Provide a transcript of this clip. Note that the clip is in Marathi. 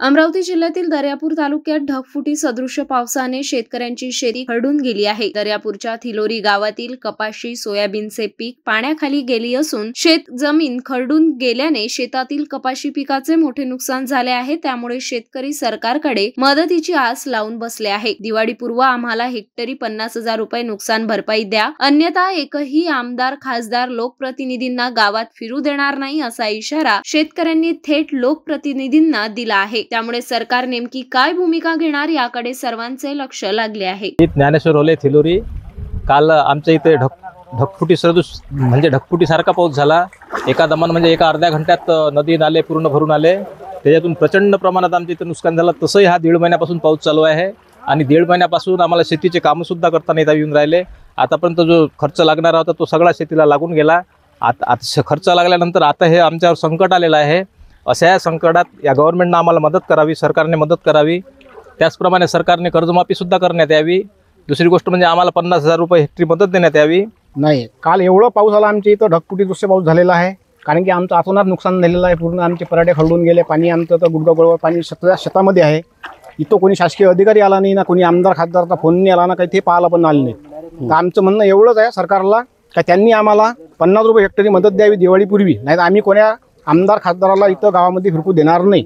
अमरावती जिल्ह्यातील दर्यापूर तालुक्यात ढगफुटी सदृश्य पावसाने शेतकऱ्यांची शेती खरडून गेली आहे। दर्यापूरच्या थिलोरी गावातील कपाशी सोयाबीनचे पीक पाण्याखाली गेली असून शेत जमीन खरडून गेल्याने शेतातील कपाशी पिकाचे मोठे नुकसान झाले आहे। त्यामुळे शेतकरी सरकारकडे मदतीची आस लावून बसले आहे। दिवाळीपूर्व आम्हाला हेक्टरी 50,000 रुपये नुकसान भरपाई द्या, अन्यथा एकही आमदार खासदार लोकप्रतिनिधींना गावात फिरू देणार नाही असा इशारा शेतकऱ्यांनी थेट लोकप्रतिनिधींना दिला आहे। त्यामुळे सरकार नेमकी काय भूमिका घेणार याकडे सर्वांचे लक्ष लागले आहे। ज्ञानेश्वर होले थिलोरी। काल आमच्या इथे ढगफुटी सदृश म्हणजे ढगफुटी सारखा पाऊस झाला। एका दमान म्हणजे एका अर्ध्या घंट्यात नदी नाले पूर्ण भरून आले। त्याच्यातून प्रचंड प्रमाणात आमच्या इथे नुकसान झालं। तसंही हा 1.5 महिन्यापासून पाऊस चालू आहे आणि 1.5 महिन्यापासून आम्हाला शेतीचे कामं सुद्धा करता नाही येऊन राहिले। आतापर्यंत जो खर्च लागणारा होता तो सगळा शेतीला लागून गेला। आता खर्च लागल्यानंतर आता हे आमच्यावर संकट आलेलं आहे। अशा या संकटात या गव्हर्नमेंटने आम्हाला मदत करावी, सरकारने मदत करावी। त्याचप्रमाणे सरकारने कर्जमाफी सुद्धा करण्यात यावी। दुसरी गोष्ट म्हणजे आम्हाला 50,000 रुपये हेक्टरी मदत देण्यात यावी। नाही, काल एवढं पाऊस आला आमच्या इथं, ढगफुटी दृश्य पाऊस झालेला आहे। कारण की आमचं अतोनात नुकसान झालेलं आहे। पूर्ण आमचे पराठे खरडून गेले। पाणी आमचं तर गुडघागोळवर पाणी शेतामध्ये आहे। इथं कोणी शासकीय अधिकारी आला नाही ना, कोणी आमदार खासदारचा फोन नाही आला ना, काही ते पाहायला पण आलं नाही। तर आमचं म्हणणं एवढंच आहे सरकारला का त्यांनी आम्हाला 50 रुपये हेक्टरी मदत द्यावी दिवाळीपूर्वी, नाही तर आम्ही कोण्या आमदार खासदाराला इथं गावामध्ये फिरकू देणार नाही।